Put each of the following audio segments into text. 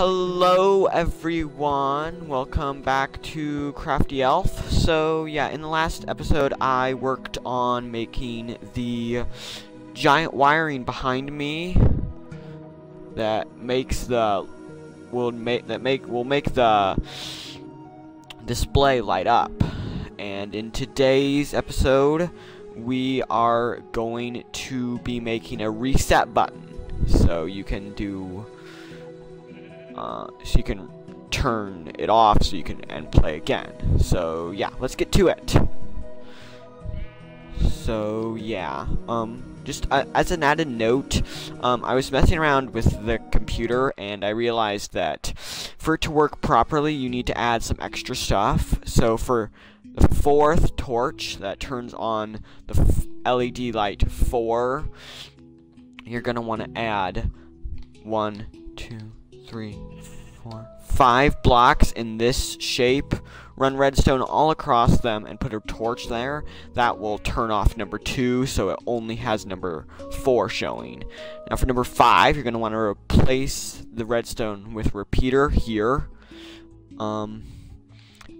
Hello everyone, welcome back to Crafty Elf. So yeah, in the last episode I worked on making the giant wiring behind me that will make the display light up. And in today's episode we are going to be making a reset button so you can turn it off so you can play again. So yeah, let's get to it. So yeah, just as an added note, I was messing around with the computer and I realized that for it to work properly you need to add some extra stuff. So for the fourth torch that turns on the LED light 4, you're gonna want to add 1, 2, 3, 4, 5 blocks in this shape. Run redstone all across them and put a torch there. That will turn off number 2, so it only has number 4 showing. Now for number 5, you're going to want to replace the redstone with repeater here.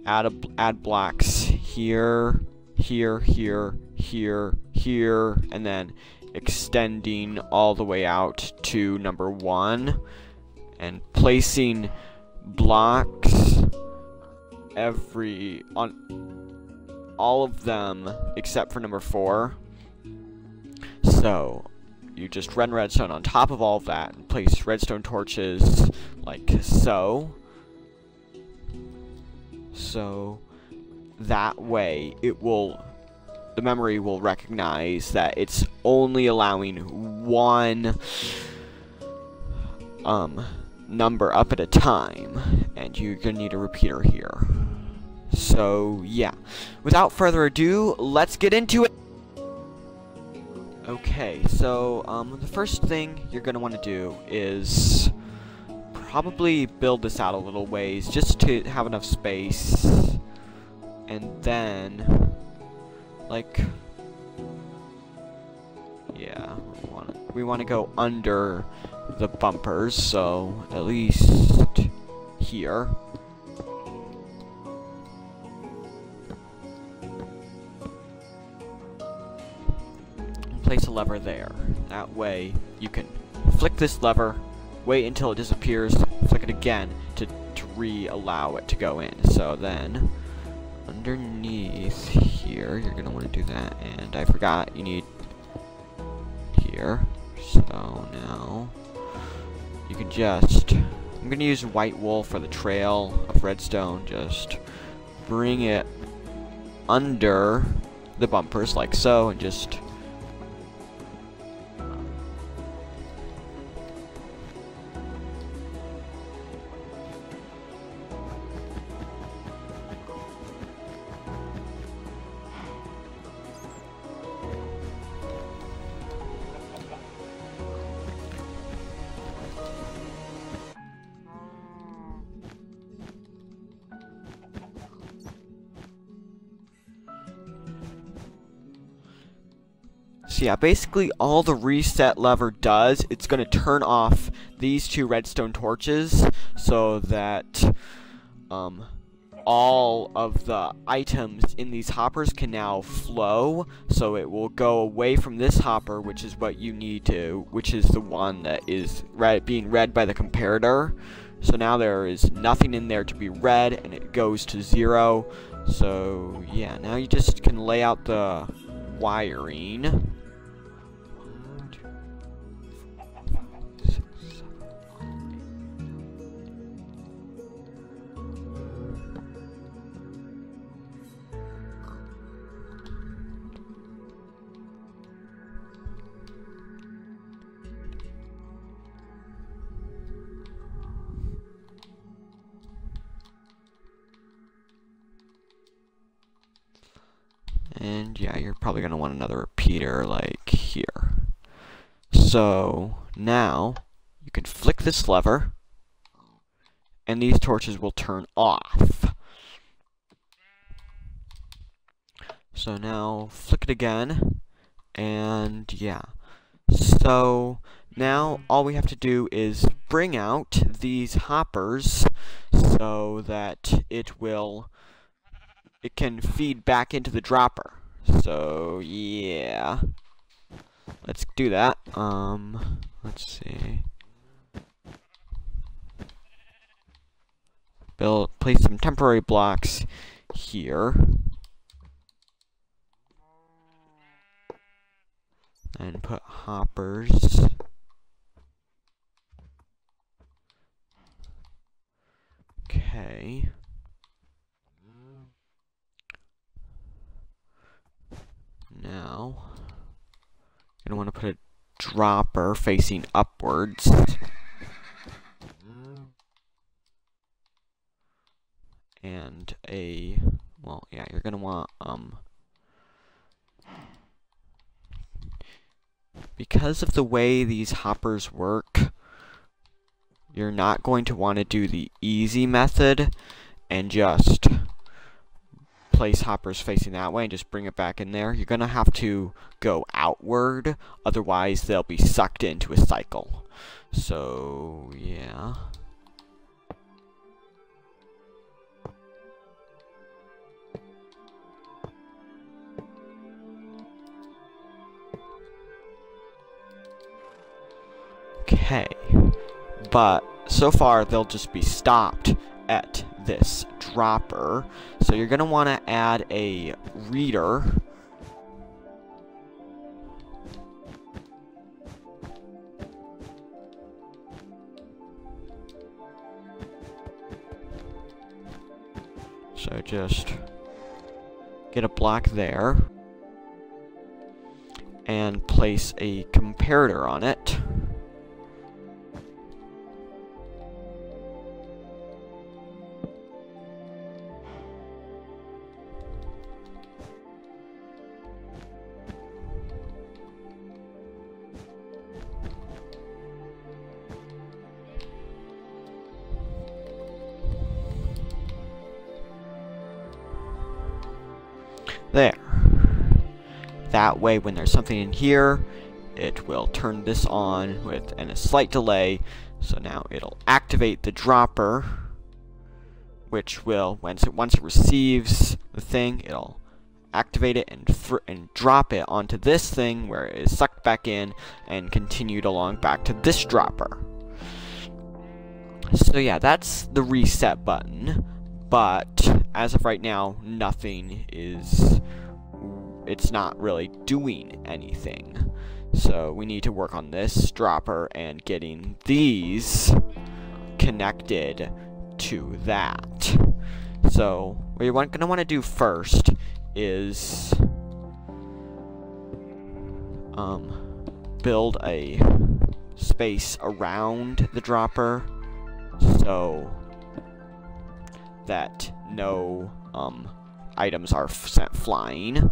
Add blocks here, here, here, here, here, and then extending all the way out to number 1. And placing blocks on all of them except for number 4. So you just run redstone on top of all of that and place redstone torches like so. So that way the memory will recognize that it's only allowing one number up at a time, and you're gonna need a repeater here. So yeah, without further ado, let's get into it. Okay, so the first thing you're gonna want to do is probably build this out a little ways just to have enough space, and then yeah, we want to go under the bumpers, so at least here. And place a lever there. That way you can flick this lever, wait until it disappears, flick it again to re-allow it to go in. So then underneath here you're gonna want to do that, and I forgot you need here. So now you can I'm gonna use white wool for the trail of redstone. Just bring it under the bumpers like so, and just so yeah, basically all the reset lever does, it's going to turn off these 2 redstone torches so that all of the items in these hoppers can now flow. So it will go away from this hopper, which is what you need to, which is the one that is being read by the comparator. So now there is nothing in there to be read, and it goes to 0. So yeah, now you just can lay out the wiring. And yeah, you're probably going to want another repeater like here. So now you can flick this lever and these torches will turn off. So now flick it again, and yeah. So now all we have to do is bring out these hoppers so that it can feed back into the dropper. So yeah, let's do that. Let's see. Place some temporary blocks here. And put hoppers. Okay. Now, you're gonna want to put a dropper facing upwards. And well, yeah, you're gonna want, because of the way these hoppers work, you're not going to want to do the easy method and just place hoppers facing that way and just bring it back in there. You're gonna have to go outward, otherwise they'll be sucked into a cycle. So, yeah. Okay, but so far they'll just be stopped at this dropper. So you're going to want to add a reader. So just get a block there and place a comparator on it. There. That way, when there's something in here, it will turn this on with a slight delay. So now it'll activate the dropper, which will, once it receives the thing, it'll activate it and drop it onto this thing where it is sucked back in and continued along back to this dropper. So yeah, that's the reset button. But as of right now, it's not really doing anything. So we need to work on this dropper and getting these connected to that. So what you're going to want to do first is build a space around the dropper so that no items are sent flying.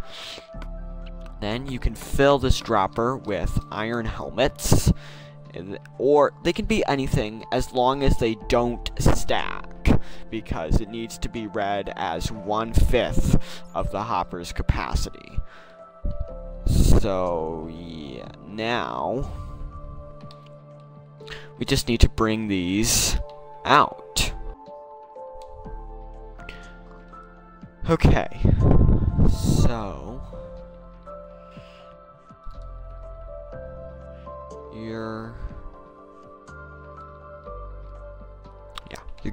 Then you can fill this dropper with iron helmets, or they can be anything as long as they don't stack, because it needs to be read as 1/5 of the hopper's capacity. So yeah, now we just need to bring these out. Okay, so you're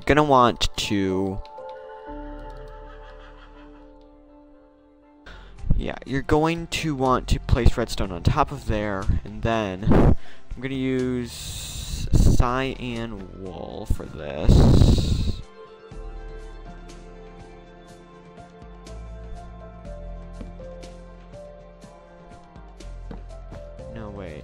gonna want to place redstone on top of there, and then I'm gonna use cyan wool for this. No, wait.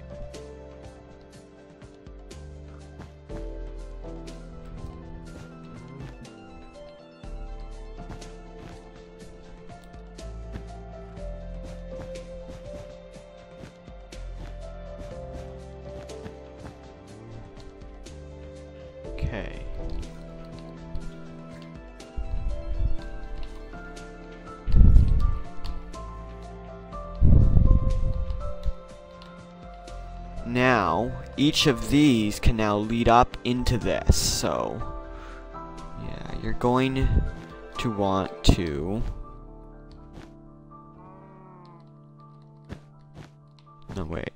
Okay. now, each of these can now lead up into this, so yeah, you're going to want to... No, wait.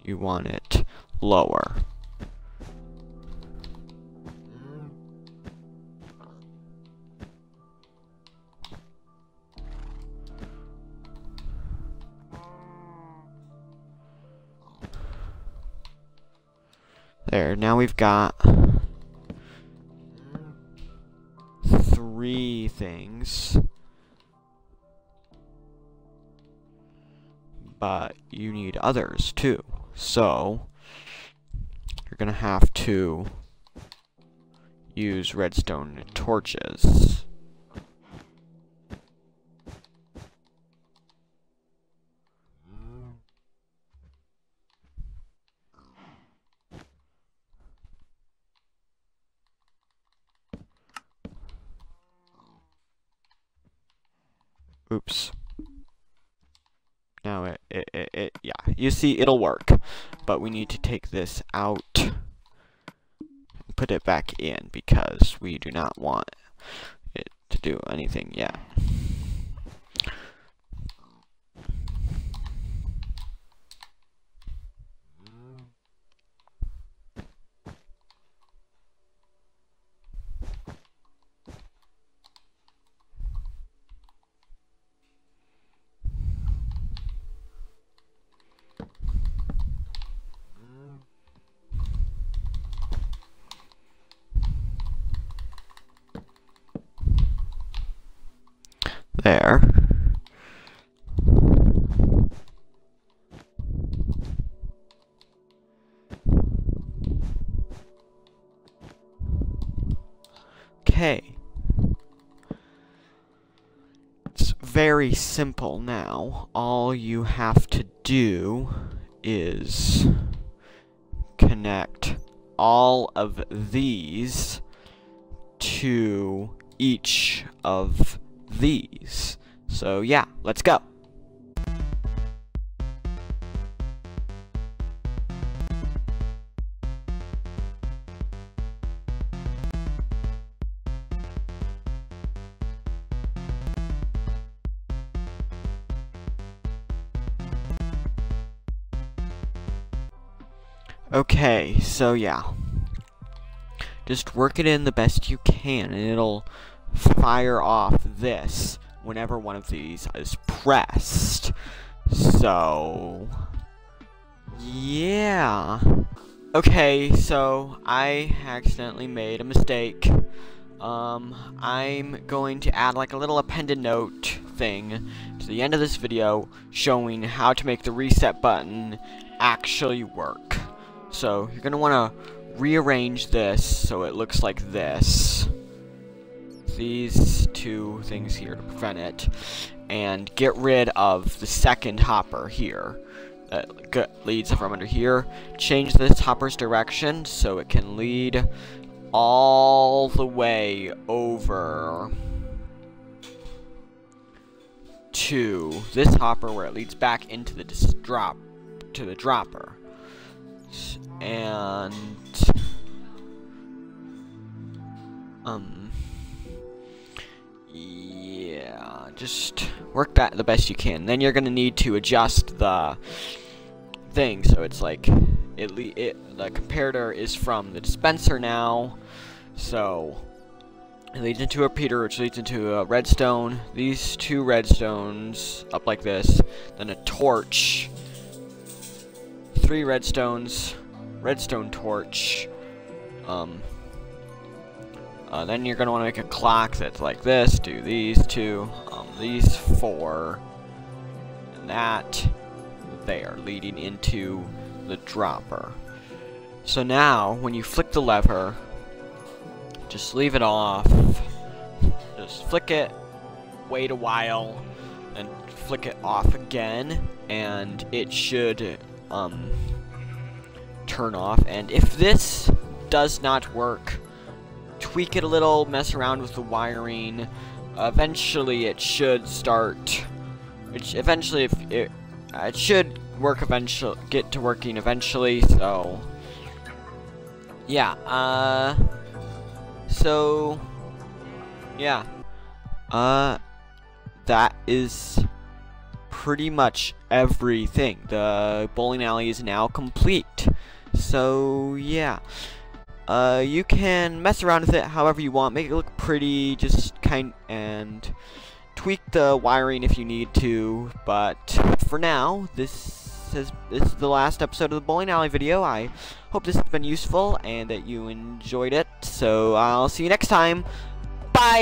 You want it lower. There, now we've got 3 things. But you need others too. So you're gonna have to use redstone torches. Oops. Now yeah, you see, it'll work. But we need to take this out and put it back in because we do not want it to do anything yet. There. Okay. It's very simple now. All you have to do is connect all of these to each of these. So yeah, let's go. Okay, so yeah. Just work it in the best you can, and it'll fire off this whenever one of these is pressed. So yeah. Okay, so I accidentally made a mistake. I'm going to add like a little appended note thing to the end of this video showing how to make the reset button actually work. So you're gonna want to rearrange this so it looks like this. These 2 things here to prevent it, and get rid of the second hopper here that leads from under here. Change this hopper's direction so it can lead all the way over to this hopper where it leads back into the dropper. And yeah, just work that the best you can. Then you're gonna need to adjust the thing so it's like the comparator is from the dispenser now, so it leads into a repeater, which leads into a redstone. These 2 redstones up like this, then a torch, 3 redstones, redstone torch. Then you're gonna want to make a clock that's like this. Do these 2, these 4, and that there, leading into the dropper. So now, when you flick the lever, just leave it off. Just flick it, wait a while, and flick it off again, and it should turn off. And if this does not work, tweak it a little, mess around with the wiring. Eventually, it should start. Eventually, it should get to working eventually. So yeah, so yeah, that is pretty much everything. The bowling alley is now complete. So yeah, you can mess around with it however you want, make it look pretty, just and tweak the wiring if you need to. But for now, this is the last episode of the bowling alley video. I hope this has been useful and that you enjoyed it. So I'll see you next time. Bye.